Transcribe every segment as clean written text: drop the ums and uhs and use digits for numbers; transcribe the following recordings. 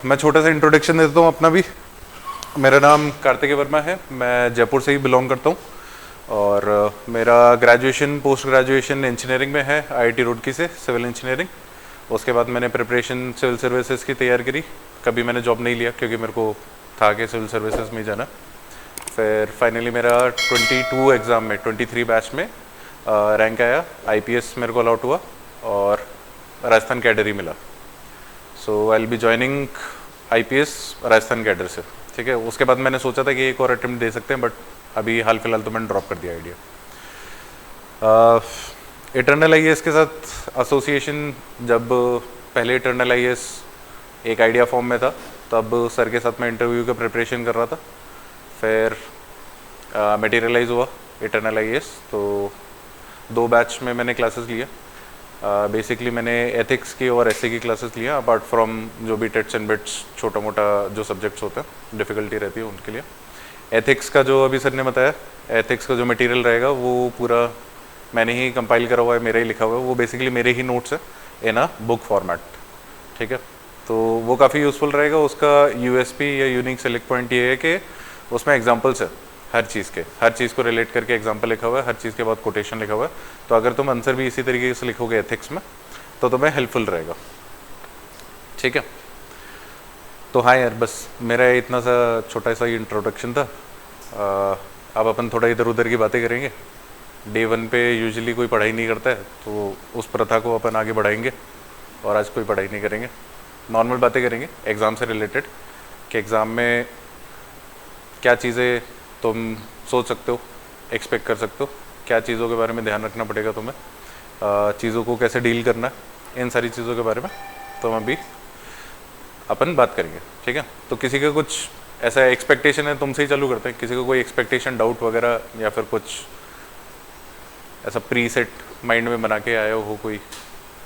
मैं छोटा सा इंट्रोडक्शन देता हूँ अपना भी। मेरा नाम कार्तिक वर्मा है, मैं जयपुर से ही बिलोंग करता हूँ और मेरा ग्रेजुएशन पोस्ट ग्रेजुएशन इंजीनियरिंग में है आईआईटी रुड़की से, सिविल इंजीनियरिंग। उसके बाद मैंने प्रिपरेशन सिविल सर्विसेज की तैयारी करी। कभी मैंने जॉब नहीं लिया क्योंकि मेरे को था कि सिविल सर्विसेज में जाना। फिर फाइनली मेरा 22 एग्ज़ाम में 23 बैच में रैंक आया, आईपीएस मेरे को अलॉट हुआ और राजस्थान कैडर ही मिला। So I will be joining IPS Rajasthan cadre से, ठीक है। उसके बाद मैंने सोचा था कि एक और अटेम्प्ट दे सकते हैं, बट अभी हाल फिलहाल तो मैंने ड्रॉप कर दिया आइडिया। इटर्नल आईएएस के साथ एसोसिएशन, जब पहले इटर्नल आईएएस एक आइडिया फॉर्म में था तब सर के साथ मैं इंटरव्यू का प्रिपरेशन कर रहा था। फिर मटेरियलाइज हुआ इटर्नल आईएएस, तो 2 बैच में मैंने क्लासेस लिया। बेसिकली मैंने एथिक्स की और एसए की क्लासेस लिया, अपार्ट फ्रॉम जो भी टेट्स एंड बिट्स छोटा मोटा जो सब्जेक्ट्स होते हैं डिफ़िकल्टी रहती है उनके लिए। एथिक्स का जो अभी सर ने बताया, एथिक्स का जो मटेरियल रहेगा वो पूरा मैंने ही कंपाइल करा हुआ है, मेरा ही लिखा हुआ है। वो बेसिकली मेरे ही नोट्स है इन अ बुक फॉर्मेट, ठीक है। तो वो काफ़ी यूज़फुल रहेगा। उसका यूएसपी या यूनिक सेलेक्ट पॉइंट ये है कि उसमें एग्जाम्पल्स है हर चीज़ को रिलेट करके एग्जाम्पल लिखा हुआ है, हर चीज़ के बाद कोटेशन लिखा हुआ है। तो अगर तुम आंसर भी इसी तरीके से लिखोगे एथिक्स में तो तुम्हें हेल्पफुल रहेगा, ठीक है। तो हाँ यार, बस मेरा इतना सा छोटा सा इंट्रोडक्शन था। अब अपन थोड़ा इधर उधर की बातें करेंगे। डे 1 पे यूजुअली कोई पढ़ाई नहीं करता है, तो उस प्रथा को अपन आगे बढ़ाएंगे और आज कोई पढ़ाई नहीं करेंगे, नॉर्मल बातें करेंगे एग्ज़ाम से रिलेटेड कि एग्ज़ाम में क्या चीज़ें तुम सोच सकते हो, एक्सपेक्ट कर सकते हो, क्या चीज़ों के बारे में ध्यान रखना पड़ेगा तुम्हें, चीज़ों को कैसे डील करना है, इन सारी चीज़ों के बारे में तो हम अभी अपन बात करेंगे, ठीक है। तो किसी का कुछ ऐसा एक्सपेक्टेशन है, तुमसे ही चालू करते हैं। किसी को कोई एक्सपेक्टेशन, डाउट वगैरह या फिर कुछ ऐसा प्री सेट माइंड में बना के आया हो, कोई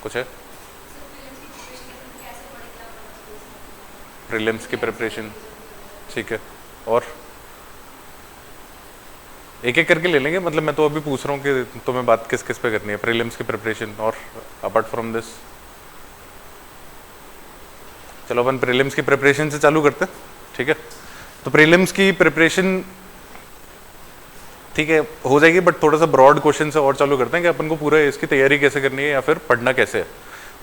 कुछ है? प्रीलिम्स की प्रिपरेशन, ठीक है। और एक एक करके ले लेंगे, मतलब मैं तो अभी पूछ रहा हूँ कि तुम्हें बात किस किस पे करनी है, प्रीलिम्स की प्रिपरेशन और अपार्ट फ्रॉम दिस। चलो अपन प्रीलिम्स की प्रिपरेशन से चालू करते हैं, ठीक है। तो प्रीलिम्स की प्रिपरेशन ठीक है हो जाएगी, बट थोड़ा सा ब्रॉड क्वेश्चन से और चालू करते हैं कि अपन को पूरा इसकी तैयारी कैसे करनी है या फिर पढ़ना कैसे है।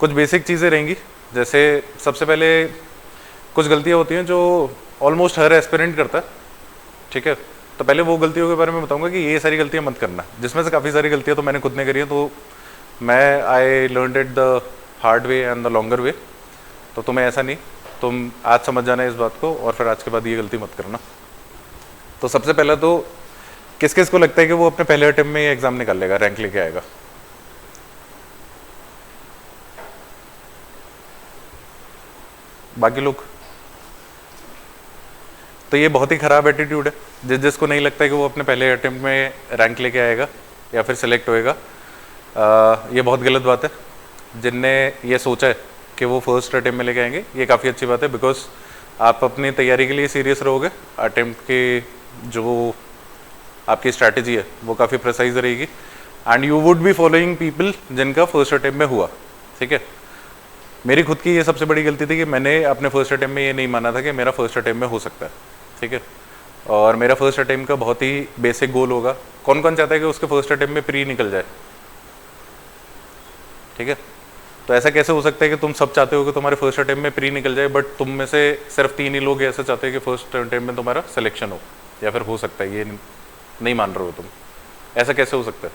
कुछ बेसिक चीज़ें रहेंगी, जैसे सबसे पहले कुछ गलतियाँ होती हैं जो ऑलमोस्ट हर एस्पिरेंट करता है, ठीक है। तो पहले वो गलतियों के बारे में बताऊंगा कि ये सारी गलतियां मत करना, जिसमें से काफ़ी सारी गलतियां तो मैंने खुद ने करी है। तो मैं I learned it the hard way and the longer way. तो तुम्हें ऐसा नहीं, तुम आज समझ जाना इस बात को और फिर आज के बाद ये गलती मत करना। तो सबसे पहला तो किस किस को लगता है कि वो अपने पहले अटेम्प्ट में ये एग्जाम निकाल लेगा, रैंक लेके आएगा? बाकी लोग? तो ये बहुत ही ख़राब एटीट्यूड है। जिसको नहीं लगता है कि वो अपने पहले अटेम्प्ट में रैंक लेके आएगा या फिर सिलेक्ट होएगा, ये बहुत गलत बात है। जिनने ये सोचा है कि वो फर्स्ट अटेम्प्ट में लेके आएंगे, ये काफ़ी अच्छी बात है, बिकॉज आप अपनी तैयारी के लिए सीरियस रहोगे। अटेम्प्ट के जो आपकी स्ट्रैटेजी है वो काफ़ी प्रिसाइज रहेगी and you would be following people जिनका फर्स्ट अटेम्प्ट में हुआ, ठीक है। मेरी खुद की ये सबसे बड़ी गलती थी कि मैंने अपने फर्स्ट अटेम्प्ट में ये नहीं माना था कि मेरा फर्स्ट अटेम्प्ट में हो सकता है, ठीक है। और मेरा फर्स्ट अटेम्प्ट का बहुत ही बेसिक गोल होगा, कौन कौन चाहता है कि उसके फर्स्ट अटेम्प्ट में प्री निकल जाए, ठीक है। तो ऐसा कैसे हो सकता है कि तुम सब चाहते हो कि तुम्हारे फर्स्ट अटेम्प्ट में प्री निकल जाए, बट तुम में से सिर्फ 3 ही लोग ऐसा चाहते हैं कि फर्स्ट अटेम्प्ट में तुम्हारा सिलेक्शन हो या फिर हो सकता है, ये नहीं मान रहे हो तुम? ऐसा कैसे हो सकता है?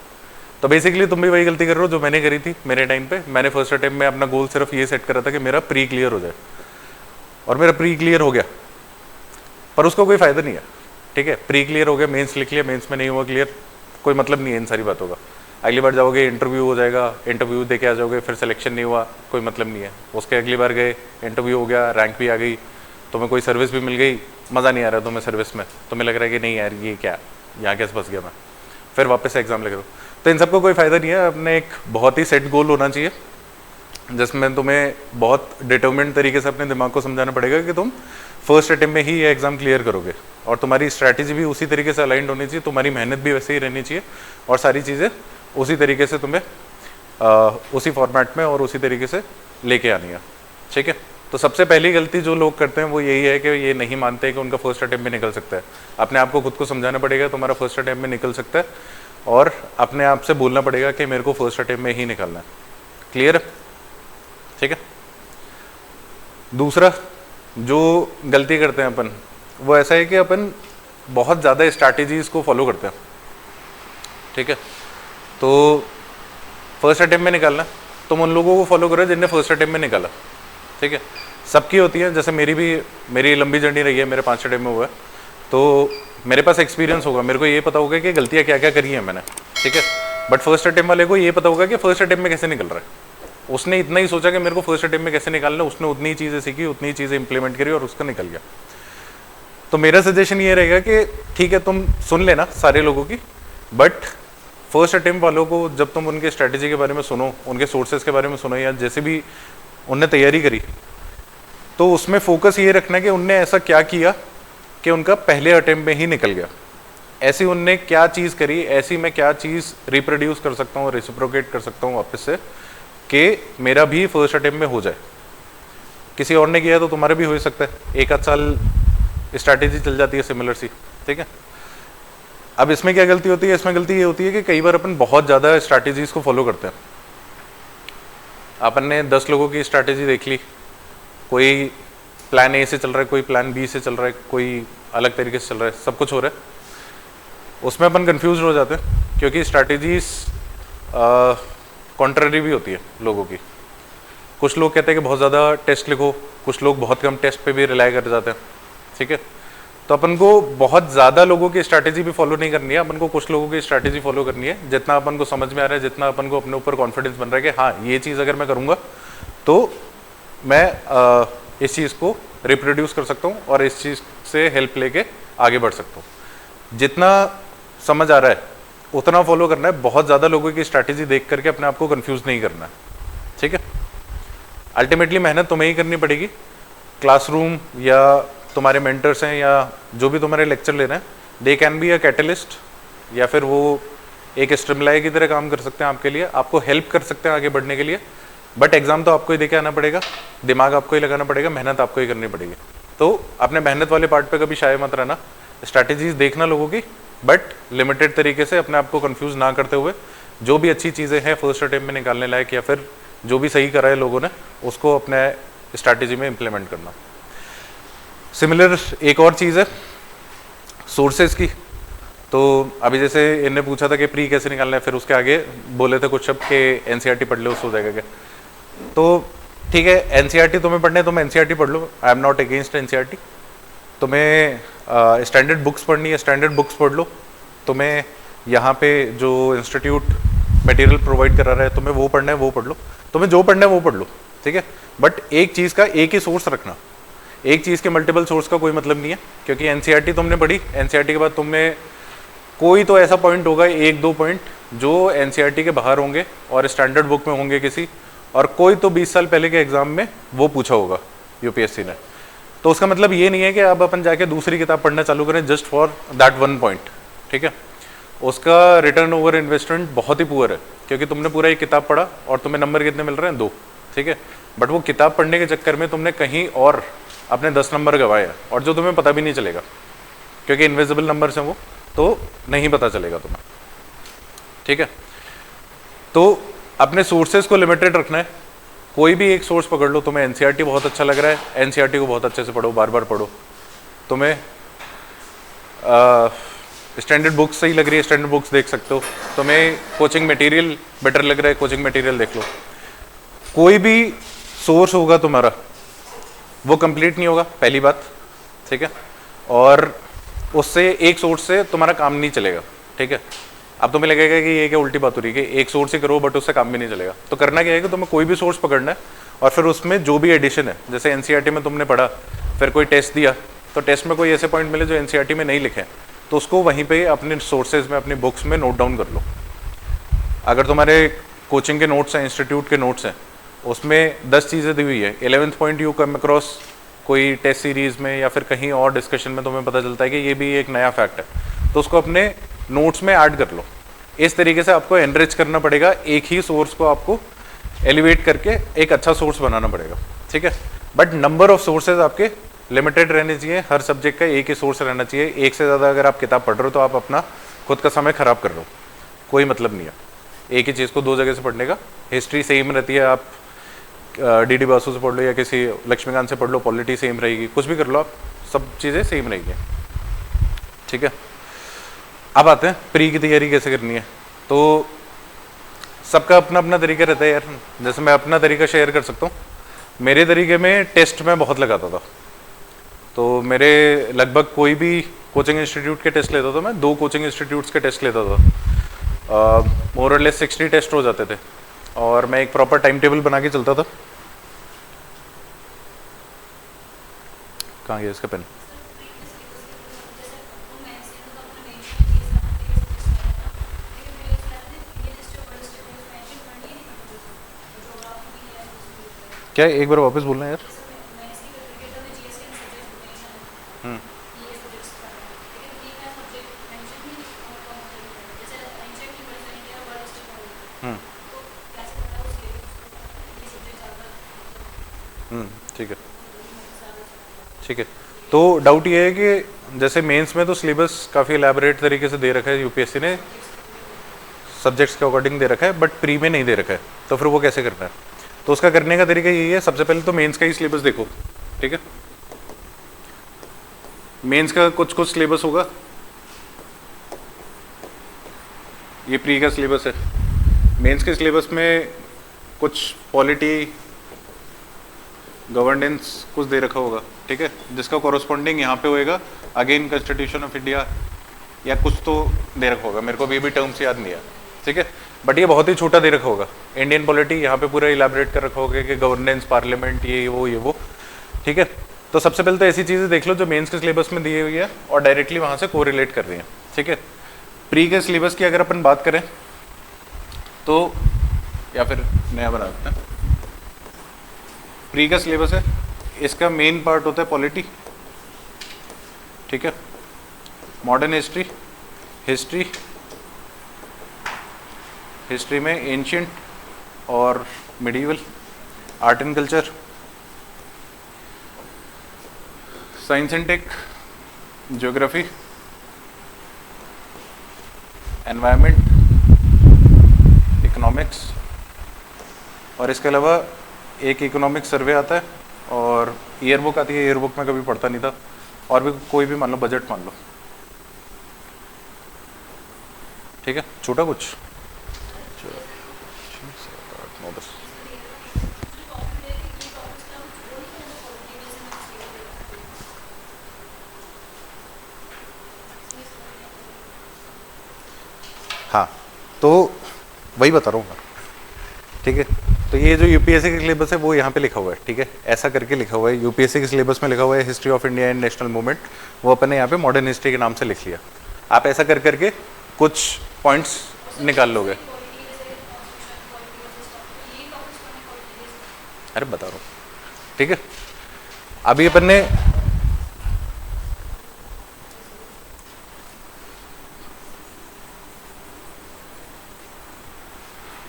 तो बेसिकली तुम भी वही गलती कर रहे हो जो मैंने करी थी मेरे टाइम पे। मैंने फर्स्ट अटेम्प्ट में अपना गोल सिर्फ ये सेट करा था कि मेरा प्री क्लियर हो जाए, और मेरा प्री क्लियर हो गया, पर उसका कोई फायदा नहीं है, ठीक है। प्री क्लियर हो गया, मेंस लिख लिया, मेंस में नहीं हुआ क्लियर, कोई मतलब नहीं है इन सारी बातों का। अगली बार जाओगे इंटरव्यू हो जाएगा, इंटरव्यू दे के आ जाओगे, फिर सिलेक्शन नहीं हुआ, कोई मतलब नहीं है। उसके अगली बार गए, इंटरव्यू हो गया, रैंक भी आ गई, तुम्हें कोई सर्विस भी मिल गई, मज़ा नहीं आ रहा तुम्हें सर्विस में, तुम्हें लग रहा है कि नहीं यार ये क्या, यहाँ कैसे फंस गया मैं, फिर वापस से एग्जाम लगे दो। तो इन सबको कोई फ़ायदा नहीं है। अपने एक बहुत ही सेट गोल होना चाहिए जिसमें तुम्हें बहुत डिटर्मिनेड तरीके से अपने दिमाग को समझाना पड़ेगा कि तुम फर्स्ट अटेम्प्ट में ही ये एग्ज़ाम क्लियर करोगे, और तुम्हारी स्ट्रैटेजी भी उसी तरीके से अलाइंड होनी चाहिए, तुम्हारी मेहनत भी वैसे ही रहनी चाहिए, और सारी चीज़ें उसी तरीके से तुम्हें उसी फॉर्मेट में और उसी तरीके से लेके आनी है, ठीक है। तो सबसे पहली गलती जो लोग करते हैं वो यही है कि ये नहीं मानते कि उनका फर्स्ट अटेम्प्ट में निकल सकता है। अपने आप को खुद को समझाना पड़ेगा तुम्हारा फर्स्ट अटेम्प्ट में निकल सकता है, और अपने आप से बोलना पड़ेगा कि मेरे को फर्स्ट अटेम्प्ट में ही निकालना है। क्लियर है? ठीक है। दूसरा जो गलती करते हैं अपन, वो ऐसा है कि अपन बहुत ज़्यादा स्ट्रैटेजीज़ को फॉलो करते हैं। ठीक है, तो फर्स्ट अटेम्प्ट में निकालना, तुम उन लोगों को फॉलो करो जिनने फर्स्ट अटेम्प्ट में निकाला। ठीक है, सबकी होती है, जैसे मेरी लंबी जर्नी रही है, मेरे 5 अटेम्प्ट में हुआ है, तो मेरे पास एक्सपीरियंस होगा, मेरे को ये पता होगा कि गलतियाँ क्या क्या करी हैं मैंने। ठीक है, बट फर्स्ट अटेम्प्ट वाले को ये पता होगा कि फर्स्ट अटेम्प्ट में कैसे निकल रहा है। उसने इतना ही सोचा कि मेरे को फर्स्ट अटेम्प्ट में कैसे निकालना है, उसने उतनी ही चीज़ें सीखी, उतनी ही चीज़ें इंप्लीमेंट करी और उसका निकल गया। तो मेरा सजेशन ये रहेगा कि ठीक है, तुम सुन लेना सारे लोगों की, बट फर्स्ट अटेम्प्ट वालों को जब तुम उनके स्ट्रैटेजी के बारे में सुनो, उनके सोर्सेज के बारे में सुनो, या जैसे भी उनने तैयारी करी, तो उसमें फोकस ये रखना कि उनने ऐसा क्या किया कि उनका पहले अटेम्प्ट में ही निकल गया। ऐसी उनने क्या चीज़ करी, ऐसी मैं क्या चीज़ रिप्रोड्यूस कर सकता हूँ, रेसिप्रोकेट कर सकता हूँ वापस से, कि मेरा भी फर्स्ट अटेम्प्ट में हो जाए। किसी और ने किया तो तुम्हारा भी हो सकता है, 1 आध साल स्ट्रैटेजी चल जाती है सिमिलर सी। ठीक है, अब इसमें क्या गलती होती है? इसमें गलती ये होती है कि कई बार अपन बहुत ज़्यादा स्ट्रैटेजीज़ को फॉलो करते हैं। अपन ने 10 लोगों की स्ट्रैटेजी देख ली, कोई प्लान ए से चल रहा है, कोई प्लान बी से चल रहा है, कोई अलग तरीके से चल रहा है, सब कुछ हो रहा है। उसमें अपन कंफ्यूज हो जाते हैं, क्योंकि स्ट्रैटेजीज कॉन्ट्ररी भी होती है लोगों की। कुछ लोग कहते हैं कि बहुत ज़्यादा टेस्ट लिखो, कुछ लोग बहुत कम टेस्ट पे भी रिलाई कर जाते हैं। ठीक है, तो अपन को बहुत ज़्यादा लोगों की स्ट्रैटेजी भी फॉलो नहीं करनी है, अपन को कुछ लोगों की स्ट्रैटेजी फॉलो करनी है, जितना अपन को समझ में आ रहा है, जितना अपन को अपने ऊपर कॉन्फिडेंस बन रहा है कि हाँ ये चीज़ अगर मैं करूँगा तो मैं इस चीज़ को रिप्रोड्यूस कर सकता हूँ और इस चीज़ से हेल्प लेके आगे बढ़ सकता हूँ। जितना समझ आ रहा है उतना फॉलो करना है, बहुत ज़्यादा लोगों की स्ट्रैटेजी देख करके अपने आप को कन्फ्यूज़ नहीं करना है। ठीक है, अल्टीमेटली मेहनत तुम्हें ही करनी पड़ेगी। क्लासरूम या तुम्हारे मेंटर्स हैं या जो भी तुम्हारे लेक्चर ले रहे हैं, they can be a catalyst, या फिर वो एक स्ट्रीमलाइन की तरह काम कर सकते हैं आपके लिए, आपको हेल्प कर सकते हैं आगे बढ़ने के लिए। बट एग्जाम तो आपको ही देके आना पड़ेगा, दिमाग आपको ही लगाना पड़ेगा, मेहनत आपको ही करनी पड़ेगी। तो अपने मेहनत वाले पार्ट पे कभी शाये मत रहना, स्ट्रैटेजीज देखना लोगों की, बट लिमिटेड तरीके से, अपने आप को कंफ्यूज ना करते हुए, जो भी अच्छी चीज़ें हैं फर्स्ट अटेम्प्ट में निकालने लायक या फिर जो भी सही करा है लोगों ने, उसको अपने स्ट्रैटेजी में इम्प्लीमेंट करना। सिमिलर एक और चीज़ है सोर्सेज की। तो अभी जैसे इनने पूछा था कि प्री कैसे निकालना है, फिर उसके आगे बोले थे कुछ शब्द कि एनसीईआरटी पढ़ लो उससे हो जाएगा क्या। तो ठीक है, एनसीईआरटी तुम्हें पढ़ने, तुम एनसीईआरटी पढ़ लो, I am not against NCERT. तुम्हें स्टैंडर्ड बुक्स पढ़नी है, स्टैंडर्ड बुक्स पढ़ लो। तुम्हें यहाँ पे जो इंस्टीट्यूट मटेरियल प्रोवाइड करा रहा है तुम्हें वो पढ़ना है वो पढ़ लो, तुम्हें जो पढ़ना है वो पढ़ लो। ठीक है, बट एक चीज़ का एक ही सोर्स रखना, एक चीज़ के मल्टीपल सोर्स का कोई मतलब नहीं है। क्योंकि एनसीईआरटी तुमने पढ़ी, एनसीईआरटी के बाद तुमने कोई तो ऐसा पॉइंट होगा, 1-2 पॉइंट जो एनसीईआरटी के बाहर होंगे और स्टैंडर्ड बुक में होंगे किसी, और कोई तो 20 साल पहले के एग्जाम में वो पूछा होगा यूपीएससी ने। तो उसका मतलब ये नहीं है कि अब अपन जाके दूसरी किताब पढ़ना चालू करें जस्ट फॉर दैट 1 पॉइंट। ठीक है, उसका रिटर्न ओवर इन्वेस्टमेंट बहुत ही पुअर है, क्योंकि तुमने पूरा एक किताब पढ़ा और तुम्हें नंबर कितने मिल रहे हैं? 2। ठीक है, बट वो किताब पढ़ने के चक्कर में तुमने कहीं और अपने 10 नंबर गवाए, और जो तुम्हें पता भी नहीं चलेगा, क्योंकि इनविजिबल नंबर्स हैं वो, तो नहीं पता चलेगा तुम्हें। ठीक है, तो अपने सोर्सेज को लिमिटेड रखना है। कोई भी एक सोर्स पकड़ लो, तुम्हें एनसीईआरटी बहुत अच्छा लग रहा है, एनसीईआरटी को बहुत अच्छे से पढ़ो, बार बार पढ़ो। तुम्हें स्टैंडर्ड बुक्स सही लग रही है, स्टैंडर्ड बुक्स देख सकते हो। तुम्हें कोचिंग मटेरियल बेटर लग रहा है, कोचिंग मटेरियल देख लो। कोई भी सोर्स होगा तुम्हारा वो कंप्लीट नहीं होगा, पहली बात। ठीक है, और उससे एक सोर्स से तुम्हारा काम नहीं चलेगा। ठीक है, अब तुम्हें लगेगा कि ये क्या उल्टी बात हो रही है कि एक सोर्स ही करो बट उससे काम भी नहीं चलेगा। तो करना क्या है कि तुम्हें कोई भी सोर्स पकड़ना है और फिर उसमें जो भी एडिशन है, जैसे एनसीईआरटी में तुमने पढ़ा, फिर कोई टेस्ट दिया, तो टेस्ट में कोई ऐसे पॉइंट मिले जो एनसीईआरटी में नहीं लिखे, तो उसको वहीं पे अपने सोर्सेज में, अपनी बुक्स में नोट डाउन कर लो। अगर तुम्हारे कोचिंग के नोट्स हैं, इंस्टीट्यूट के नोट्स हैं, उसमें 10 चीज़ें दी हुई है, 11th point you come across कोई टेस्ट सीरीज़ में या फिर कहीं और डिस्कशन में तुम्हें पता चलता है कि ये भी एक नया फैक्ट है, तो उसको अपने नोट्स में ऐड कर लो। इस तरीके से आपको एनरिच करना पड़ेगा, एक ही सोर्स को आपको एलिवेट करके एक अच्छा सोर्स बनाना पड़ेगा। ठीक है, बट नंबर ऑफ सोर्सेज आपके लिमिटेड रहने चाहिए, हर सब्जेक्ट का एक ही सोर्स रहना चाहिए। एक से ज़्यादा अगर आप किताब पढ़ रहे हो तो आप अपना खुद का समय खराब कर रहे हो, कोई मतलब नहीं है एक ही चीज़ को दो जगह से पढ़ने का। हिस्ट्री सेम रहती है, आप डी बासु से पढ़ लो या किसी लक्ष्मीकांत से पढ़ लो, पॉलिटी सेम रहेगी, कुछ भी कर लो आप, सब चीज़ें सेम रहेगी। ठीक है, अब आते हैं प्री की तैयारी कैसे करनी है। तो सबका अपना अपना तरीका रहता है यार। जैसे मैं अपना तरीका शेयर कर सकता हूँ। मेरे तरीके में टेस्ट में बहुत लगाता था, तो मेरे लगभग कोई भी कोचिंग इंस्टीट्यूट के टेस्ट लेता था, मैं 2 कोचिंग इंस्टीट्यूट्स के टेस्ट लेता था। मोर और लेस 60 टेस्ट हो जाते थे और मैं एक प्रॉपर टाइम टेबल बना के चलता था। कहाँ गया इसका पेन? क्या एक बार वापस बोलना यार? ठीक है, ठीक है। तो डाउट ये है कि जैसे मेंस में तो सिलेबस काफ़ी एलैबोरेट तरीके से दे रखा है यूपीएससी ने, सब्जेक्ट्स के अकॉर्डिंग दे रखा है, बट प्री में नहीं दे रखा है, तो फिर वो कैसे करना है? तो उसका करने का तरीका यही है, सबसे पहले तो मेंस का ही सिलेबस देखो। ठीक है, मेंस का कुछ कुछ सिलेबस होगा, ये प्री का सिलेबस है। मेंस के सिलेबस में कुछ पॉलिटी, गवर्नेंस कुछ दे रखा होगा, ठीक है, जिसका कॉरस्पॉन्डिंग यहाँ पे होएगा अगेन कॉन्स्टिट्यूशन ऑफ इंडिया या कुछ तो दे रखा होगा, मेरे को अभी भी टर्म्स याद नहीं है। ठीक है, बट ये बहुत ही छोटा दे रखा होगा। इंडियन पॉलिटी यहाँ पे पूरा इलेबोरेट कर रखा होगा कि गवर्नेंस, पार्लियामेंट, ये वो। ठीक है, तो सबसे पहले तो ऐसी चीज़ें देख लो जो मेंस के सिलेबस में दी हुई है और डायरेक्टली वहाँ से कोरिलेट कर रही है। ठीक है, प्री के सिलेबस की अगर अपन बात करें तो, या फिर नया बना देते हैं, प्री का सिलेबस है, इसका मेन पार्ट होता है पॉलिटी। ठीक है, मॉडर्न हिस्ट्री, हिस्ट्री में एंशियंट और medieval, art and culture, science and tech, geography, environment, economics, और इसके अलावा एक इकोनॉमिक सर्वे आता है और ईयर बुक आती है। ईयर बुक में कभी पढ़ता नहीं था, और भी कोई भी मान लो, बजट मान लो। ठीक है, छोटा कुछ 9-10। हाँ, तो वही बता रहा हूँ मैं। ठीक है, तो ये जो यूपीएससी का सिलेबस है वो यहाँ पे लिखा हुआ है। ठीक है, ऐसा करके लिखा हुआ है, यूपीएससी के सिलेबस में लिखा हुआ है history of India and national movement, वो अपन ने यहाँ पे मॉडर्न हिस्ट्री के नाम से लिख लिया। आप ऐसा कर करके कुछ पॉइंट्स निकाल लोगे। अरे बता रहा हूँ। ठीक है, अभी अपन ने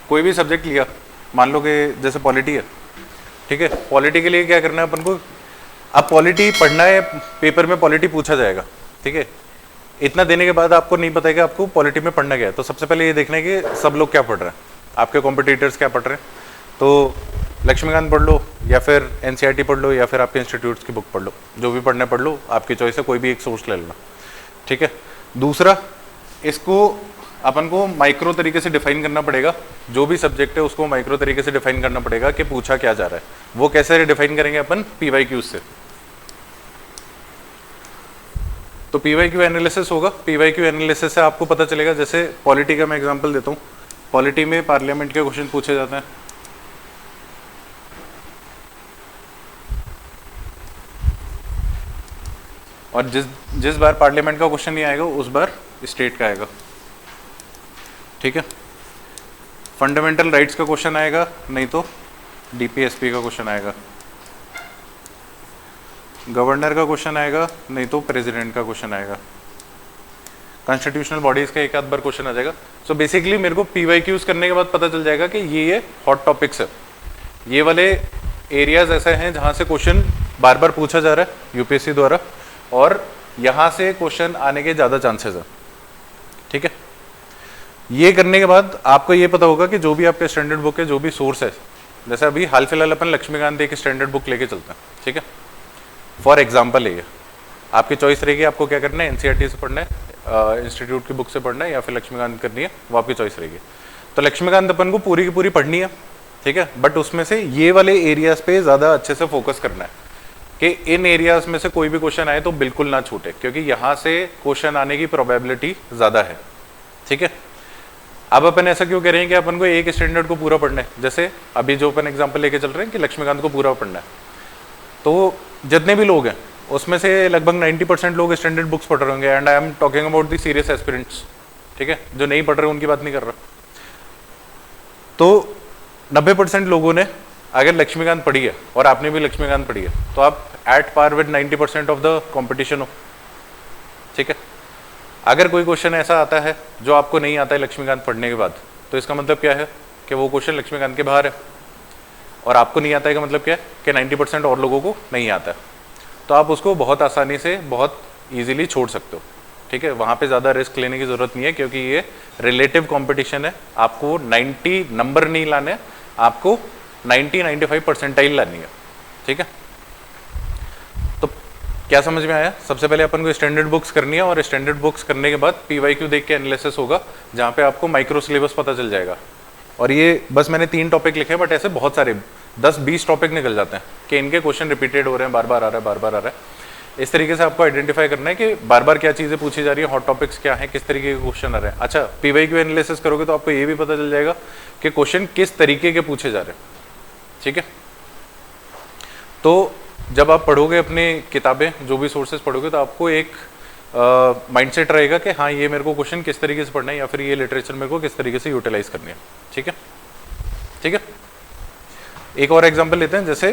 कोई भी सब्जेक्ट लिया, मान लो कि जैसे पॉलिटी है। ठीक है, पॉलिटी के लिए क्या करना है अपन को? अब पॉलिटी पढ़ना है, पेपर में पॉलिटी पूछा जाएगा। ठीक है, इतना देने के बाद आपको नहीं पता है कि आपको पॉलिटी में पढ़ना क्या है, तो सबसे पहले ये देखना है कि सब लोग क्या पढ़ रहे हैं, आपके कॉम्पिटिटर्स क्या पढ़ रहे हैं। तो लक्ष्मीकांत पढ़ लो, या फिर एनसीईआरटी पढ़ लो, या फिर आपके इंस्टीट्यूट्स की बुक पढ़ लो, जो भी पढ़ना पढ़ लो, आपकी चॉइस है, कोई भी एक सोर्स ले लेना। ठीक है, दूसरा, इसको अपन को माइक्रो तरीके से डिफाइन करना पड़ेगा। जो भी सब्जेक्ट है उसको माइक्रो तरीके से डिफाइन करना पड़ेगा कि पूछा क्या जा रहा है। वो कैसे डिफाइन करेंगे अपन? पीवाईक्यू से। तो पीवाईक्यू एनालिसिस होगा। पीवाईक्यू एनालिसिस से आपको पता चलेगा, जैसे पॉलिटी का मैं एग्जांपल देता हूँ। पॉलिटी में पार्लियामेंट के क्वेश्चन पूछे जाते हैं, और जिस बार पार्लियामेंट का क्वेश्चन नहीं आएगा उस बार स्टेट का आएगा। ठीक है, फंडामेंटल राइट्स का क्वेश्चन आएगा, नहीं तो डीपीएसपी का क्वेश्चन आएगा। गवर्नर का क्वेश्चन आएगा, नहीं तो प्रेसिडेंट का क्वेश्चन आएगा। कॉन्स्टिट्यूशनल बॉडीज का एक आध बार क्वेश्चन आ जाएगा। सो बेसिकली मेरे को पीवाईक्यूज करने के बाद पता चल जाएगा कि ये हॉट टॉपिक्स है, ये वाले एरियाज ऐसे हैं जहाँ से क्वेश्चन बार बार पूछा जा रहा है यूपीएससी द्वारा, और यहाँ से क्वेश्चन आने के ज़्यादा चांसेस हैं। ठीक है, ये करने के बाद आपको ये पता होगा कि जो भी आपके स्टैंडर्ड बुक है, जो भी सोर्स है, जैसे अभी हाल फिलहाल अपन लक्ष्मीकांत एक स्टैंडर्ड बुक लेके चलते हैं। ठीक है, फॉर एग्जाम्पल ये आपकी चॉइस रहेगी, आपको क्या करना है, एनसीईआरटी से पढ़ना है, इंस्टीट्यूट की बुक से पढ़ना है, या फिर लक्ष्मीकांत करनी है, वो आपकी चॉइस रहेगी। तो लक्ष्मीकांत अपन को पूरी की पूरी पढ़नी है। ठीक है, बट उसमें से ये वाले एरियाज पे ज़्यादा अच्छे से फोकस करना है कि इन एरियाज में से कोई भी क्वेश्चन आए तो बिल्कुल ना छूटे, क्योंकि यहाँ से क्वेश्चन आने की प्रोबेबिलिटी ज़्यादा है। ठीक है, अब अपन ऐसा क्यों कह रहे हैं कि अपन को एक स्टैंडर्ड को पूरा पढ़ना है। जैसे अभी जो अपन एग्जाम्पल लेके चल रहे हैं कि लक्ष्मीकांत को पूरा पढ़ना है, तो जितने भी लोग हैं उसमें से लगभग 90% लोग स्टैंडर्ड बुक्स पढ़ रहे होंगे, and I am talking about the serious aspirants. ठीक है, जो नहीं पढ़ रहे उनकी बात नहीं कर रहा। तो 90% लोगों ने अगर लक्ष्मीकांत पढ़ी है और आपने भी लक्ष्मीकांत पढ़ी है, तो आप at par with 90% of the competition हो। ठीक है, अगर कोई क्वेश्चन ऐसा आता है जो आपको नहीं आता है लक्ष्मीकांत पढ़ने के बाद, तो इसका मतलब क्या है कि वो क्वेश्चन लक्ष्मीकांत के बाहर है, और आपको नहीं आता है का मतलब क्या है कि 90% और लोगों को नहीं आता है, तो आप उसको बहुत आसानी से बहुत ईजिली छोड़ सकते हो। ठीक है, वहाँ पे ज़्यादा रिस्क लेने की ज़रूरत नहीं है, क्योंकि ये रिलेटिव कंपटीशन है। आपको 90 नंबर नहीं लाने, आपको 90-95 परसेंटाइल लानी है। ठीक है, तो क्या समझ में आया? सबसे पहले अपन को स्टैंडर्ड बुक्स करनी है, और स्टैंडर्ड बुक्स करने के बाद पीवाईक्यू देख के एनालिसिस होगा, जहाँ पे आपको माइक्रो सिलेबस पता चल जाएगा। और ये बस मैंने 3 टॉपिक लिखे हैं, बट ऐसे बहुत सारे 10-20 टॉपिक निकल जाते हैं कि इनके क्वेश्चन रिपीटेड हो रहे हैं, बार बार आ रहा है, बार बार आ रहा है। इस तरीके से आपको आइडेंटिफाई करना है कि बार बार क्या चीज़ें पूछी जा रही है, हॉट टॉपिक्स क्या हैं, किस तरीके के क्वेश्चन आ रहे हैं। अच्छा, पीवाईक्यू एनालिसिस करोगे तो आपको ये भी पता चल जाएगा कि क्वेश्चन किस तरीके के पूछे जा रहे हैं। ठीक है, तो जब आप पढ़ोगे अपनी किताबें, जो भी सोर्सेज पढ़ोगे, तो आपको एक माइंडसेट रहेगा कि हाँ, ये मेरे को क्वेश्चन किस तरीके से पढ़ना है, या फिर ये लिटरेचर मेरे को किस तरीके से यूटिलाइज करनी है। ठीक है, ठीक है, एक और एग्जांपल लेते हैं, जैसे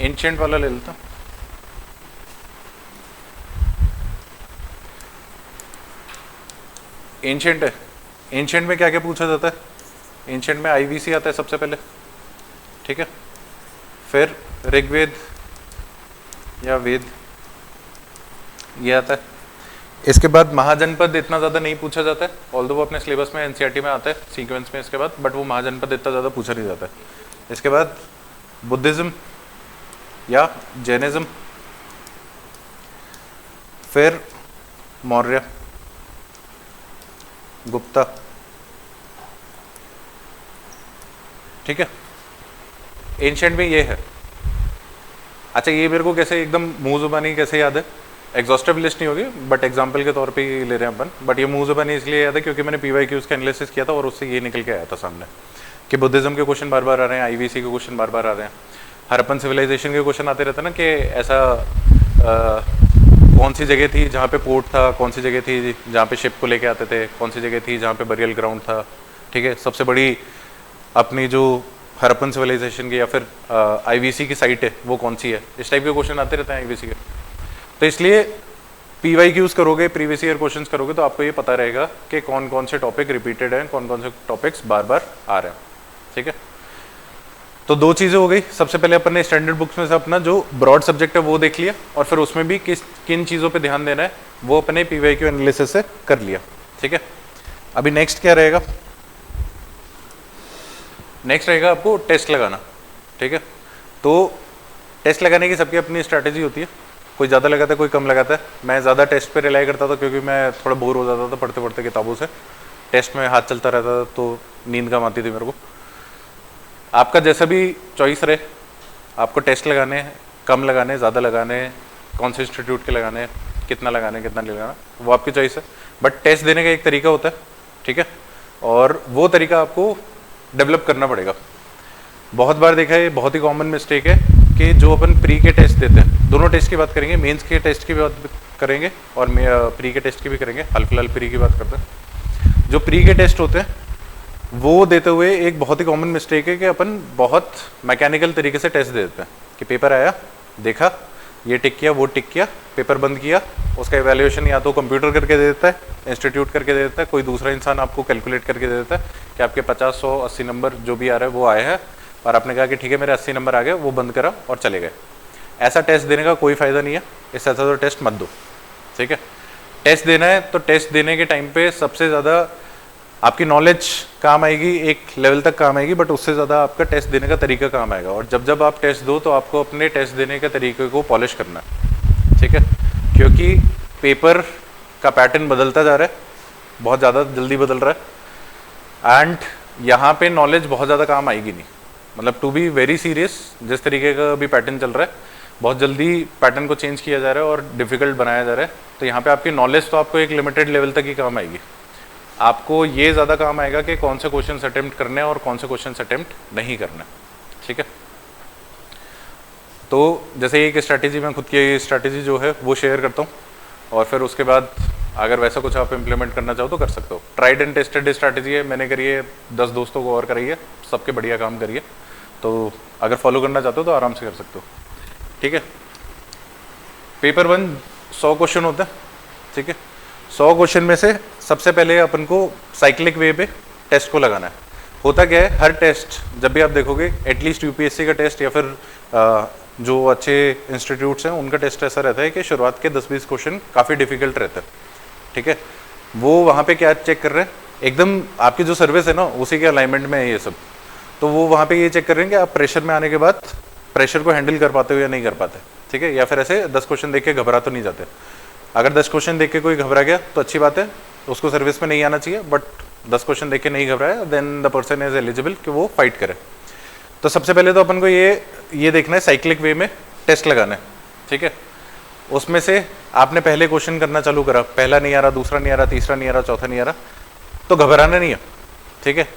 एंशिएंट वाला ले लेते हैं। एंशिएंट है, एंशिएंट में क्या क्या पूछा जाता है? एंशिएंट में आईवीसी आता है सबसे पहले। ठीक है, फिर ऋग्वेद या वेद ये आता है। इसके बाद महाजनपद इतना ज़्यादा नहीं पूछा जाता है, ऑल्दो वो अपने सिलेबस में एनसीईआरटी में आता है सीक्वेंस में इसके बाद, बट वो महाजनपद इतना ज़्यादा पूछा नहीं जाता है। इसके बाद बुद्धिज़्म या जैनिज़्म, फिर मौर्य, गुप्ता। ठीक है, एंशिएंट में ये है। अच्छा, ये मेरे को कैसे एकदम मुंह ज़ुबानी कैसे याद है? एग्जॉस्टिव लिस्ट नहीं होगी, बट एग्जांपल के तौर पे ही ले रहे हैं अपन। बट ये मुंह ज़ुबानी इसलिए याद है क्योंकि मैंने पीवाईक्यूज का एनालिसिस किया था, और उससे ये निकल के आया था सामने कि बुद्धिज़्म के क्वेश्चन बार बार आ रहे हैं, आईवीसी के क्वेश्चन बार बार आ रहे हैं, हरप्पन सिविलाइजेशन के क्वेश्चन आते रहते हैं ना, कि ऐसा कौन सी जगह थी जहाँ पे पोर्ट था, कौन सी जगह थी जहाँ पे शिप को लेके आते थे, कौन सी जगह थी जहाँ पे बरियल ग्राउंड था। ठीक है, सबसे बड़ी अपनी जो हरप्पन सिविलाइजेशन की या फिर आईवीसी की साइट है वो कौन सी है, इस टाइप के क्वेश्चन आते रहते हैं आईवीसी के। तो इसलिए पीवाईक्यूज करोगे, प्रीवियस ईयर क्वेश्चंस करोगे, तो आपको ये पता रहेगा कि कौन कौन से टॉपिक रिपीटेड हैं, कौन कौन से टॉपिक्स बार बार आ रहे हैं। ठीक है, तो 2 चीज़ें हो गई। सबसे पहले अपन ने स्टैंडर्ड बुक्स में से अपना जो ब्रॉड सब्जेक्ट है वो देख लिया, और फिर उसमें भी किन चीज़ों पे ध्यान देना है वो अपने पीवाईक्यू एनालिसिस से कर लिया। ठीक है, अभी नेक्स्ट क्या रहेगा? नेक्स्ट रहेगा आपको टेस्ट लगाना। ठीक है, तो टेस्ट लगाने की सबकी अपनी स्ट्रैटेजी होती है, कोई ज़्यादा लगाता है, कोई कम लगाता है। मैं ज़्यादा टेस्ट पे रिलाई करता था क्योंकि मैं थोड़ा बोर हो जाता था पढ़ते पढ़ते किताबों से, टेस्ट में हाथ चलता रहता था तो नींद कम आती थी मेरे को। आपका जैसा भी चॉइस रहे, आपको टेस्ट लगाने, कम लगाने, ज़्यादा लगाने, कौन से इंस्टीट्यूट के लगाने, कितना लगाने, कितना नहीं लगाना, वो आपकी चॉइस है। बट टेस्ट देने का एक तरीका होता है। ठीक है, और वो तरीका आपको डेवलप करना पड़ेगा। बहुत बार देखा है, बहुत ही कॉमन मिस्टेक है कि जो अपन प्री के टेस्ट देते हैं, दोनों टेस्ट की बात करेंगे, मेंस के टेस्ट की भी बात करेंगे और प्री के टेस्ट की भी करेंगे। हाल फिलहाल प्री की बात करते हैं। जो प्री के टेस्ट होते हैं वो देते हुए एक बहुत ही कॉमन मिस्टेक है कि अपन बहुत मैकेनिकल तरीके से टेस्ट दे देते हैं कि पेपर आया, देखा, ये टिक किया, वो टिक किया, पेपर बंद किया, उसका इवैल्यूएशन या तो कंप्यूटर करके दे देता है, इंस्टीट्यूट करके दे देता है, कोई दूसरा इंसान आपको कैलकुलेट करके दे देता है कि आपके 50, 100, 80 नंबर जो भी आ रहा है वो आए हैं, और आपने कहा कि ठीक है मेरे 80 नंबर आ गए, वो बंद करा और चले गए। ऐसा टेस्ट देने का कोई फ़ायदा नहीं है, इससे अच्छा तो टेस्ट मत दो। ठीक है, टेस्ट देना है तो टेस्ट देने के टाइम पे सबसे ज़्यादा आपकी नॉलेज काम आएगी, एक लेवल तक काम आएगी, बट उससे ज़्यादा आपका टेस्ट देने का तरीका काम आएगा। और जब जब आप टेस्ट दो तो आपको अपने टेस्ट देने के तरीके को पॉलिश करना है। ठीक है, क्योंकि पेपर का पैटर्न बदलता जा रहा है, बहुत ज़्यादा जल्दी बदल रहा है, एंड यहाँ पे नॉलेज बहुत ज़्यादा काम आएगी नहीं। मतलब टू बी वेरी सीरियस, जिस तरीके का भी पैटर्न चल रहा है, बहुत जल्दी पैटर्न को चेंज किया जा रहा है और डिफ़िकल्ट बनाया जा रहा है। तो यहाँ पे आपकी नॉलेज तो आपको एक लिमिटेड लेवल तक ही काम आएगी। आपको ये ज़्यादा काम आएगा कि कौन से क्वेश्चन अटेम्प्ट करने हैं और कौन से क्वेश्चन अटेम्प्ट नहीं करना। ठीक है, तो जैसे एक स्ट्रैटेजी, मैं खुद की स्ट्रैटेजी जो है वो शेयर करता हूँ, और फिर उसके बाद अगर वैसा कुछ आप इम्प्लीमेंट करना चाहो तो कर सकते हो। ट्राइड एंड टेस्टेड स्ट्रैटेजी है, मैंने करी है, 10 दोस्तों को और कराई है, सबके बढ़िया काम करिए। तो अगर फॉलो करना चाहते हो तो आराम से कर सकते हो। ठीक है, पेपर 1 100 क्वेश्चन होता है। ठीक है, 100 क्वेश्चन में से सबसे पहले अपन को साइक्लिक वे पे टेस्ट को लगाना है। होता क्या है, हर टेस्ट जब भी आप देखोगे, एटलीस्ट यूपीएससी का टेस्ट या फिर जो अच्छे इंस्टीट्यूट्स हैं उनका टेस्ट ऐसा रहता है कि शुरुआत के 10-20 क्वेश्चन काफ़ी डिफिकल्ट रहते हैं। ठीक है, वो वहाँ पे क्या चेक कर रहे हैं, एकदम आपकी जो सर्विस है ना उसी के अलाइनमेंट में है ये सब। तो वो वहाँ पे ये चेक कर रहे हैं कि आप प्रेशर में आने के बाद प्रेशर को हैंडल कर पाते हो या नहीं कर पाते। ठीक है, या फिर ऐसे 10 क्वेश्चन देख के घबरा तो नहीं जाते। अगर 10 क्वेश्चन देख के कोई घबरा गया तो अच्छी बात है, उसको सर्विस में नहीं आना चाहिए, बट 10 क्वेश्चन देख के नहीं घबराया, then the person is eligible कि वो फाइट करे। तो सबसे पहले तो अपन को ये देखना है साइक्लिक वे में टेस्ट लगाना है। ठीक है, उसमें से आपने पहले क्वेश्चन करना चालू करा, पहला नहीं आ रहा, दूसरा नहीं आ रहा, तीसरा नहीं आ रहा, चौथा नहीं आ रहा, तो घबराना नहीं है। ठीक है,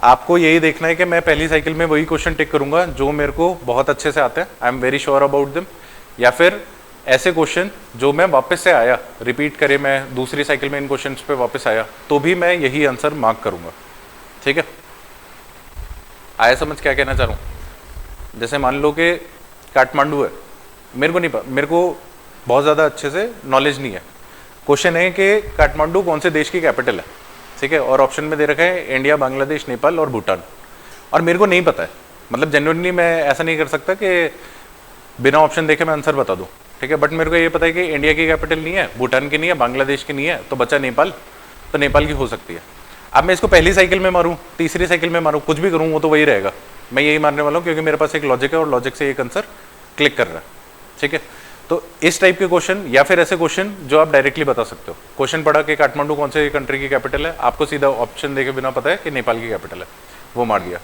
आपको यही देखना है कि मैं पहली साइकिल में वही क्वेश्चन टिक करूंगा जो मेरे को बहुत अच्छे से आते हैं, I am very sure about them, या फिर ऐसे क्वेश्चन जो मैं वापस से आया, रिपीट करे, मैं दूसरी साइकिल में इन क्वेश्चन पे वापस आया तो भी मैं यही आंसर मार्क करूंगा। ठीक है, आया समझ क्या कहना चाह रहा हूँ? जैसे मान लो कि काठमांडू है, मेरे को नहीं पता, मेरे को बहुत ज़्यादा अच्छे से नॉलेज नहीं है। क्वेश्चन है कि काठमांडू कौन से देश की कैपिटल है। ठीक है, और ऑप्शन में दे रखा है इंडिया, बांग्लादेश, नेपाल और भूटान, और मेरे को नहीं पता है। मतलब जेन्युइनली मैं ऐसा नहीं कर सकता कि बिना ऑप्शन देखे मैं आंसर बता दूं। ठीक है, बट मेरे को ये पता है कि इंडिया की कैपिटल नहीं है, भूटान की नहीं है, बांग्लादेश की नहीं है, तो बचा नेपाल, तो नेपाल की हो सकती है। अब मैं इसको पहली साइकिल में मारूं, तीसरी साइकिल में मारूं, कुछ भी करूं वो तो वही रहेगा। मैं यही मारने वाला हूँ क्योंकि मेरे पास एक लॉजिक है और लॉजिक से एक आंसर क्लिक कर रहा है। ठीक है, तो इस टाइप के क्वेश्चन या फिर ऐसे क्वेश्चन जो आप डायरेक्टली बता सकते हो। क्वेश्चन पढ़ा कि काठमांडू कौन से कंट्री की कैपिटल है, आपको सीधा ऑप्शन देके बिना पता है कि नेपाल की कैपिटल है, वो मार दिया।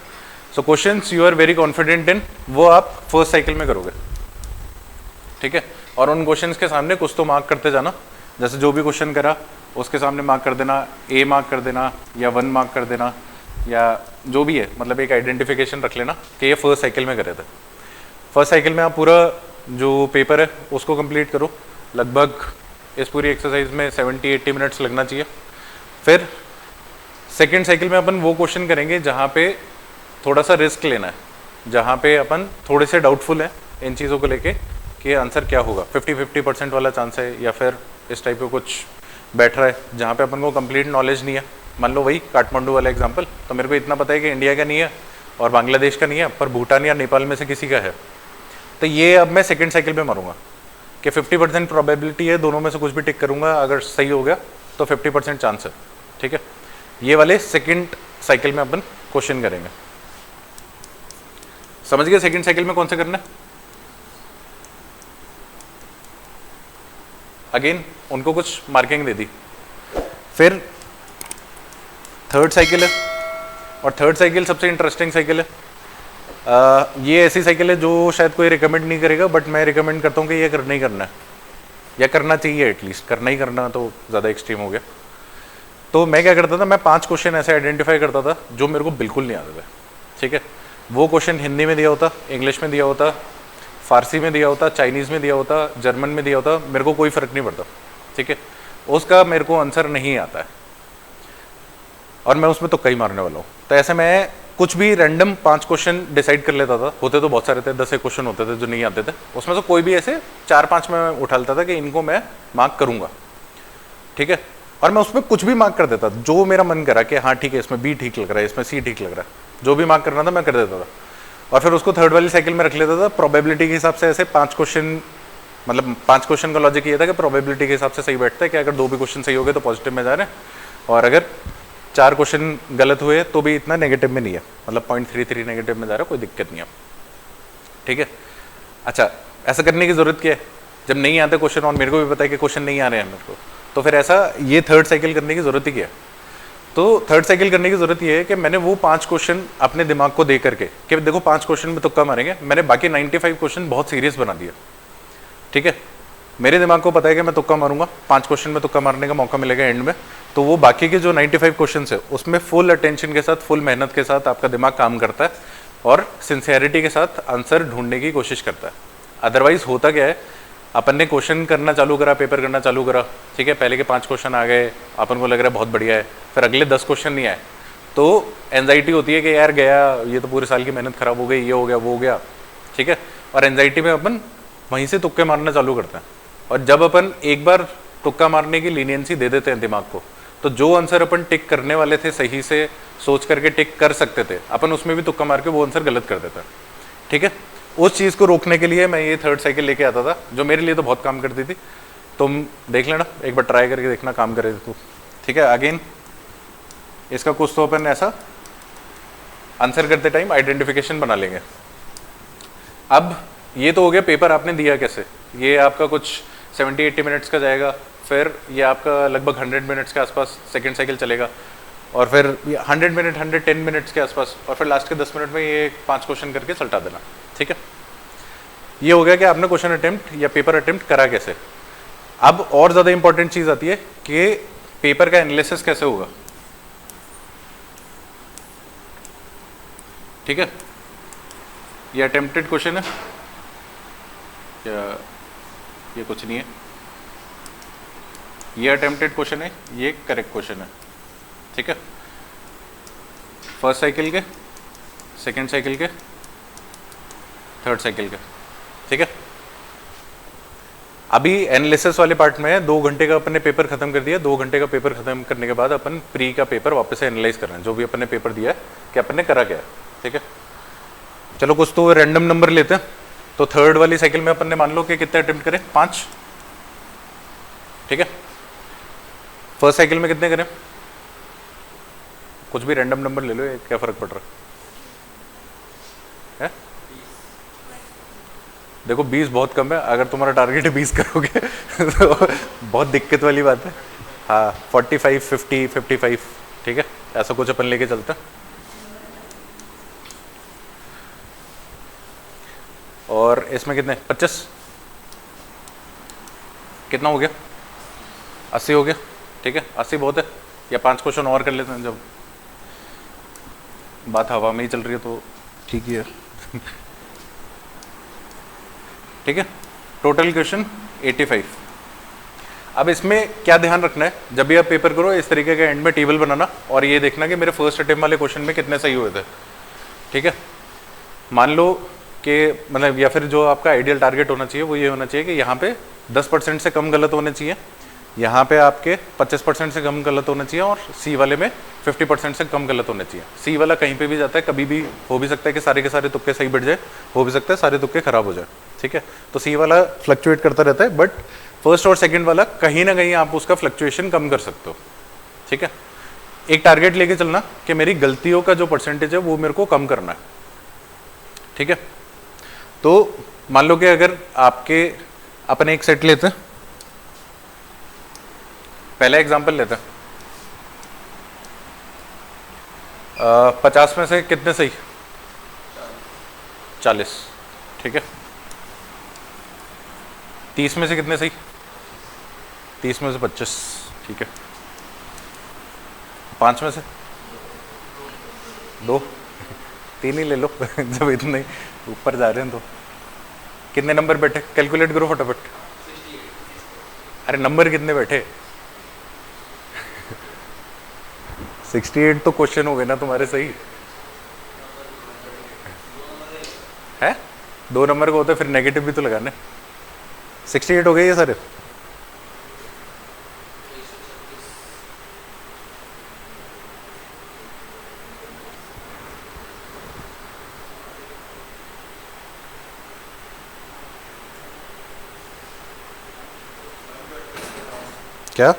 So questions you are very confident in, वो आप फर्स्ट साइकिल में करोगे। ठीक है, और उन क्वेश्चंस के सामने कुछ तो मार्क करते जाना। जैसे जो भी क्वेश्चन करा उसके सामने मार्क कर देना, ए मार्क कर देना या 1 मार्क कर देना, या जो भी है, मतलब एक आइडेंटिफिकेशन रख लेना कि ये फर्स्ट साइकिल में करे थे। फर्स्ट साइकिल में आप पूरा जो पेपर है उसको कंप्लीट करो। लगभग इस पूरी एक्सरसाइज में 70-80 मिनट्स लगना चाहिए। फिर सेकेंड साइकिल में अपन वो क्वेश्चन करेंगे जहाँ पे थोड़ा सा रिस्क लेना है, जहाँ पे अपन थोड़े से डाउटफुल हैं इन चीज़ों को लेके कि आंसर क्या होगा, 50-50% वाला चांस है, या फिर इस टाइप का कुछ बैठ रहा है जहाँ पे अपन को कंप्लीट नॉलेज नहीं है। मान लो वही काठमांडू वाला एग्जांपल, तो मेरे को इतना पता है कि इंडिया का नहीं है और बांग्लादेश का नहीं है, पर भूटान या नेपाल में से किसी का है। तो ये अब मैं सेकंड साइकिल में मारूंगा कि 50% प्रोबेबिलिटी है, दोनों में से कुछ भी टिक करूंगा, अगर सही हो गया तो 50% चांस है। ठीक है, ये वाले सेकंड साइकिल में अपन क्वेश्चन करेंगे। समझ गए सेकंड साइकिल में कौन सा करना है? अगेन उनको कुछ मार्किंग दे दी। फिर थर्ड साइकिल है, और थर्ड साइकिल सबसे इंटरेस्टिंग साइकिल है। ये ऐसी साइकिल है जो शायद कोई रिकमेंड नहीं करेगा, बट मैं रिकमेंड करता हूँ कि ये करना ही करना है, या करना चाहिए एटलीस्ट। करना ही करना तो ज़्यादा एक्सट्रीम हो गया। तो मैं क्या करता था, मैं 5 क्वेश्चन ऐसे आइडेंटिफाई करता था जो मेरे को बिल्कुल नहीं आते थे। ठीक है, वो क्वेश्चन हिंदी में दिया होता, इंग्लिश में दिया होता, फारसी में दिया होता, चाइनीज़ में दिया होता, जर्मन में दिया होता, मेरे को कोई फ़र्क नहीं पड़ता। ठीक है, उसका मेरे को आंसर नहीं आता है और मैं उसमें तुक्का ही मारने वाला हूँ। तो ऐसे मैं कुछ भी रैंडम 5 क्वेश्चन डिसाइड कर लेता था। होते तो बहुत सारे थे, 10 क्वेश्चन होते थे जो नहीं आते थे, उसमें से कोई भी ऐसे 4-5 में उठा लेता था कि इनको मैं मार्क करूँगा। ठीक है, और मैं उसमें कुछ भी मार्क कर देता, जो मेरा मन करा कि हाँ ठीक है, इसमें बी ठीक लग रहा है, इसमें सी ठीक लग रहा है, जो भी मार्क करना था मैं कर देता था। और फिर उसको थर्ड वाली साइकिल में रख लेता था प्रोबेबिलिटी के हिसाब से। ऐसे 5 क्वेश्चन, मतलब 5 क्वेश्चन का लॉजिक ये था कि प्रोबेबिलिटी के हिसाब से सही बैठता है कि अगर 2 भी क्वेश्चन सही हो गए तो पॉजिटिव में जा रहे हैं, और अगर 4 क्वेश्चन गलत हुए तो भी इतना नेगेटिव में नहीं है, मतलब 0.33 नेगेटिव में जा रहा है, कोई दिक्कत नहीं है। ठीक है, अच्छा ऐसा करने की जरूरत क्या है? जब नहीं आते क्वेश्चन और मेरे को भी पता है कि क्वेश्चन नहीं आ रहे हैं मेरे को, तो फिर ऐसा ये थर्ड साइकिल करने की जरूरत ही क्या है? तो थर्ड साइकिल करने की जरूरत ये है कि मैंने वो 5 क्वेश्चन अपने दिमाग को दे करके कि देखो 5 क्वेश्चन में तुक्का मारेंगे, मैंने बाकी 95 क्वेश्चन बहुत सीरियस बना दिया। ठीक है, मेरे दिमाग को पता है कि मैं तुक्का मारूंगा, 5 क्वेश्चन में तुक्का मारने का मौका मिलेगा एंड में, तो वो बाकी के जो 95 क्वेश्चन है उसमें फुल अटेंशन के साथ, फुल मेहनत के साथ आपका दिमाग काम करता है और सिंसियरिटी के साथ आंसर ढूंढने की कोशिश करता है। अदरवाइज होता क्या है, अपन ने क्वेश्चन करना चालू करा, पेपर करना चालू करा, ठीक है, पहले के 5 क्वेश्चन आ गए, अपन को लग रहा है बहुत बढ़िया है, फिर अगले 10 क्वेश्चन नहीं आए तो एंजाइटी होती है कि यार गया, ये तो पूरे साल की मेहनत खराब हो गई, ये हो गया, वो हो गया। ठीक है, और एंजाइटी में अपन वहीं से तुक्के मारना चालू करते हैं। और जब अपन एक बार तुक्का मारने की लीनियंसी दे देते हैं दिमाग को, तो जो आंसर अपन टिक करने वाले थे, सही से सोच करके टिक कर सकते थे, अपन उसमें भी तुक्का मार के वो आंसर गलत कर देता है। ठीक है, उस चीज़ को रोकने के लिए मैं ये थर्ड साइकिल लेके आता था, जो मेरे लिए तो बहुत काम करती थी। तुम देख लेना, एक बार ट्राई करके देखना, काम करे तो। ठीक है, अगेन इसका कुछ तो अपन ऐसा आंसर करते टाइम आइडेंटिफिकेशन बना लेंगे। अब ये तो हो गया पेपर आपने दिया कैसे, ये आपका कुछ 70-80 मिनट्स का जाएगा, फिर ये आपका लगभग 100 मिनट्स के आसपास सेकेंड साइकिल चलेगा, और फिर 100 मिनट 110 मिनट्स के आसपास, और फिर लास्ट के 10 मिनट में ये 5 क्वेश्चन करके सल्टा देना। ठीक है, ये हो गया कि आपने क्वेश्चन अटेम्प्ट या पेपर अटेम्प्ट करा कैसे। अब और ज़्यादा इंपॉर्टेंट चीज़ आती है कि पेपर का एनालिसिस कैसे होगा। ठीक है, ये अटेम्प्टेड क्वेश्चन है या ये कुछ नहीं है, ये अटेम्प्टेड क्वेश्चन है, ये करेक्ट क्वेश्चन है। ठीक है, फर्स्ट साइकिल के, सेकेंड साइकिल के, थर्ड साइकिल के। ठीक है, अभी एनालिसिस वाले पार्ट में 2 घंटे का अपन ने पेपर खत्म कर दिया। 2 घंटे का पेपर खत्म करने के बाद अपन प्री का पेपर वापस से एनालाइज कर रहे हैं, जो भी अपन ने पेपर दिया है कि अपन ने करा क्या है। ठीक है, चलो कुछ तो रैंडम नंबर लेते हैं। तो थर्ड वाली साइकिल में अपन ने मान लो कि कितने अटेम्प्ट करें, 5। ठीक है, फर्स्ट साइकिल में कितने करें, कुछ भी रैंडम नंबर ले लो, क्या फर्क पड़ रहा है? देखो 20 बहुत कम है, अगर तुम्हारा टारगेट है 20 करोगे तो बहुत दिक्कत वाली बात है। हाँ, 45, 50, 55, ठीक है, ऐसा कुछ अपन लेके चलते हैं। और इसमें कितने, 25, कितना हो गया, 80 हो गया। ठीक है, 80 बहुत है, या 5 क्वेश्चन और कर लेते हैं, जब बात हवा में ही चल रही है तो ठीक ही है। ठीक है, टोटल क्वेश्चन 85। अब इसमें क्या ध्यान रखना है, जब भी आप पेपर करो इस तरीके का एंड में टेबल बनाना और ये देखना कि मेरे फर्स्ट अटेम्प्ट वाले क्वेश्चन में कितने सही हुए थे। ठीक है, मान लो कि मतलब, या फिर जो आपका आइडियल टारगेट होना चाहिए वो ये होना चाहिए कि यहाँ पे 10% से कम गलत होने चाहिए, यहाँ पे आपके 25% से कम गलत होना चाहिए, और सी वाले में 50% से कम गलत होने चाहिए। सी वाला कहीं पे भी जाता है, कभी भी हो भी सकता है कि सारे के सारे तुक्के सही बैठ जाए, हो भी सकता है सारे तुक्के खराब हो जाए। ठीक है, तो सी वाला फ्लक्चुएट करता रहता है, बट फर्स्ट और सेकंड वाला कहीं ना कहीं आप उसका फ्लक्चुएशन कम कर सकते हो। ठीक है, एक टारगेट लेके चलना कि मेरी गलतियों का जो परसेंटेज है वो मेरे को कम करना है। ठीक है, तो मान लो कि अगर आपके अपने एक सेट लेते हैं, पहला एग्जांपल लेते हैं, 50 में से कितने सही, 40। ठीक है, 30 में से कितने सही, 30 में से 25। ठीक है, 5 में से 2, 3 ही ले लो जब इतने ऊपर जा रहे हैं तो कितने नंबर बैठे, कैलकुलेट करो फटाफट। अरे नंबर कितने बैठे, 68 तो क्वेश्चन हो गए ना तुम्हारे सही है, 2 नंबर का होता है, फिर नेगेटिव भी तो लगाने। 68 हो गए ये सारे, क्या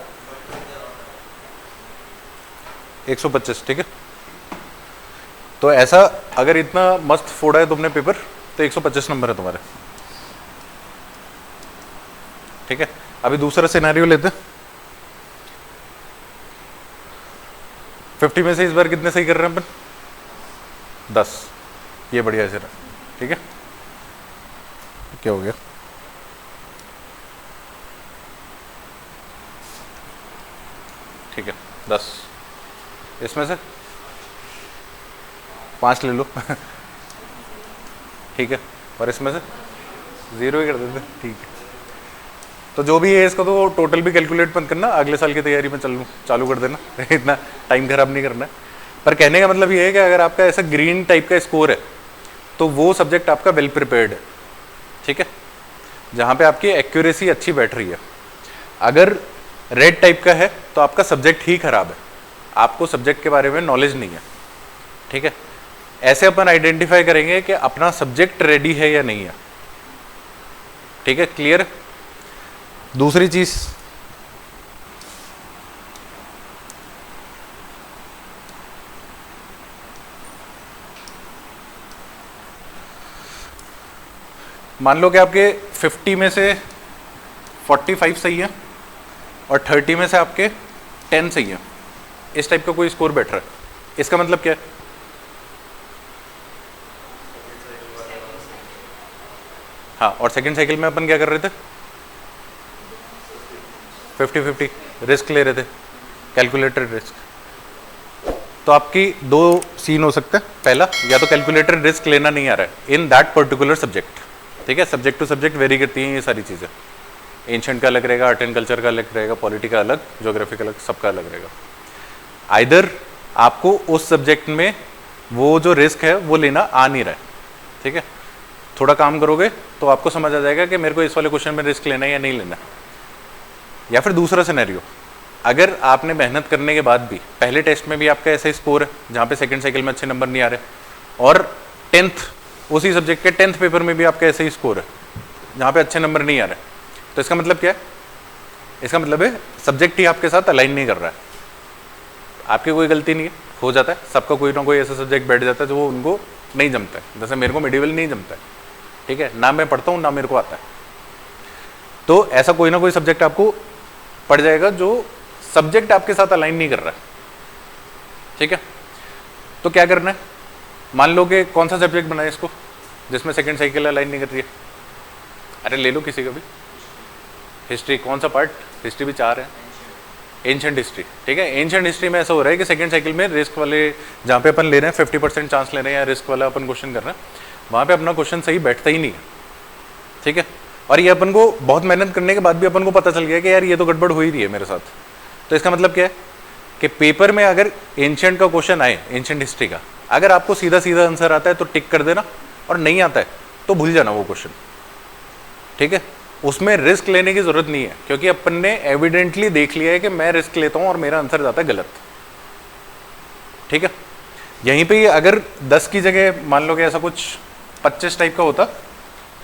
125, ठीक है। तो ऐसा अगर इतना मस्त फोड़ा है तुमने पेपर तो 125 नंबर है तुम्हारे, ठीक है। अभी दूसरा सिनेरियो लेते हैं। 50 में से इस बार कितने सही कर रहे हैं अपन? 10। ये बढ़िया से रहा, ठीक है। क्या हो गया? ठीक है 10, इसमें से 5 ले लो ठीक है, और इसमें से 0 ही कर देते, ठीक है। तो जो भी है इसका तो टोटल भी कैलकुलेट मत करना, अगले साल की तैयारी में चालू कर देना इतना टाइम खराब नहीं करना है। पर कहने का मतलब ये है कि अगर आपका ऐसा ग्रीन टाइप का स्कोर है तो वो सब्जेक्ट आपका वेल प्रिपेयर्ड है, ठीक है, जहाँ पे आपकी एक्यूरेसी अच्छी बैठ रही है। अगर रेड टाइप का है तो आपका सब्जेक्ट ही खराब है, आपको सब्जेक्ट के बारे में नॉलेज नहीं है, ठीक है। ऐसे अपन आइडेंटिफाई करेंगे कि अपना सब्जेक्ट रेडी है या नहीं है, ठीक है, क्लियर। दूसरी चीज, मान लो कि आपके 50 में से 45 सही है और 30 में से आपके 10 सही है, इस टाइप का कोई स्कोर बैठ रहा है, इसका मतलब क्या है? हाँ, और सेकंड साइकिल में अपन क्या कर रहे थे? 50-50 रिस्क ले रहे थे, कैलकुलेटेड रिस्क। तो आपकी दो सीन हो सकते हैं, पहला या तो कैलकुलेटेड रिस्क लेना नहीं आ रहा है इन दैट पर्टिकुलर सब्जेक्ट, ठीक है। सब्जेक्ट टू सब्जेक्ट वेरी करती हैं ये सारी चीज़ें, एंशिएंट का अलग रहेगा, आर्ट एंड कल्चर का अलग रहेगा, पॉलिटी का अलग, ज्योग्राफी का अलग, सबका अलग रहेगा। आइदर आपको उस सब्जेक्ट में वो जो रिस्क है वो लेना आ नहीं रहा है, ठीक है। थोड़ा काम करोगे तो आपको समझ आ जाएगा कि मेरे को इस वाले क्वेश्चन में रिस्क लेना है या नहीं लेना। या फिर दूसरा सिनेरियो, अगर आपने मेहनत करने के बाद भी पहले टेस्ट में भी आपका ऐसा स्कोर है जहाँ पे सेकंड साइकिल में अच्छे नंबर नहीं आ रहे, और 10th उसी सब्जेक्ट के 10th पेपर में भी आपका ऐसा ही स्कोर है जहाँ पे अच्छे नंबर नहीं आ रहे, तो इसका मतलब क्या है? इसका मतलब है सब्जेक्ट ही आपके साथ अलाइन नहीं कर रहा है। आपकी कोई गलती नहीं है, हो जाता है, सबका कोई ना कोई ऐसा सब्जेक्ट बैठ जाता है जो वो उनको नहीं जमता है। जैसे मेरे को मेडिवल नहीं जमता है, ठीक है, ना मैं पढ़ता हूँ ना मेरे को आता है। तो ऐसा कोई ना कोई सब्जेक्ट आपको पड़ जाएगा जो सब्जेक्ट आपके साथ अलाइन नहीं कर रहा है, ठीक है। तो क्या करना है? मान लो कि कौन सा सब्जेक्ट बनाए इसको जिसमें सेकंड साइकिल अलाइन नहीं कर रही है? अरे ले लो किसी का भी, हिस्ट्री, कौन सा पार्ट? हिस्ट्री भी 4 है, एंशिएंट हिस्ट्री, ठीक है। एंशिएंट हिस्ट्री में ऐसा हो रहा है कि सेकंड साइकिल में रिस्क वाले जहाँ पे अपन ले रहे हैं 50% चांस ले रहे हैं या रिस्क वाला अपन क्वेश्चन कर रहे हैं, वहाँ पे अपना क्वेश्चन सही बैठता ही नहीं है, ठीक है। और ये अपन को बहुत मेहनत करने के बाद भी अपन को पता चल गया कि यार ये तो गड़बड़ हो ही रही है मेरे साथ। तो इसका मतलब क्या है कि पेपर में अगर एंशिएंट का क्वेश्चन आए, एंशिएंट हिस्ट्री का, अगर आपको सीधा सीधा आंसर आता है तो टिक कर देना, और नहीं आता है तो भूल जाना वो क्वेश्चन, ठीक है। उसमें रिस्क लेने की जरूरत नहीं है, क्योंकि अपन ने एविडेंटली देख लिया है कि मैं रिस्क लेता हूं और मेरा आंसर जाता है गलत, ठीक है। यहीं पे अगर 10 की जगह मान लो कि ऐसा कुछ 25 टाइप का होता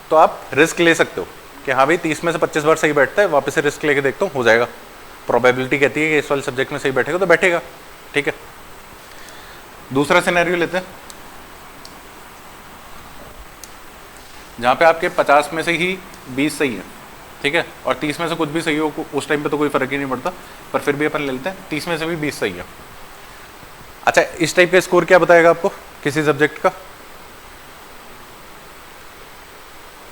तो आप रिस्क ले सकते हो कि हाँ भाई 30 में से 25 बार सही बैठता है, वापस से रिस्क लेके देखता हूँ, हो जाएगा। प्रोबेबिलिटी कहती है कि इस वाले सब्जेक्ट में सही बैठेगा तो बैठेगा, ठीक है। दूसरा सिनेरियो लेते हैं जहाँ पे आपके 50 में से ही 20 सही है, ठीक है, और 30 में से कुछ भी सही हो, उस टाइम पे तो कोई फर्क ही नहीं पड़ता, पर फिर भी अपन ले लेते हैं 30 में से भी 20 सही है। अच्छा, इस टाइप का स्कोर क्या बताएगा आपको किसी सब्जेक्ट का?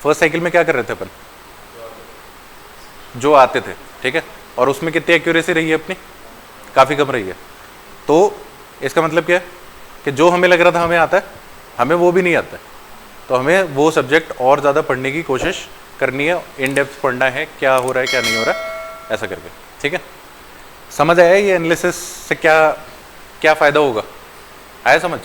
फर्स्ट साइकिल में क्या कर रहे थे अपन? जो आते थे, ठीक है, और उसमें कितनी एक्यूरेसी रही है अपनी? काफ़ी कम रही है। तो इसका मतलब क्या है कि जो हमें लग रहा था हमें आता है, हमें वो भी नहीं आता है, तो हमें वो सब्जेक्ट और ज़्यादा पढ़ने की कोशिश करनी है, इन डेप्थ पढ़ना है, क्या हो रहा है क्या नहीं हो रहा है, ऐसा करके, ठीक है। समझ आया ये एनालिसिस से क्या क्या फ़ायदा होगा? आया समझ?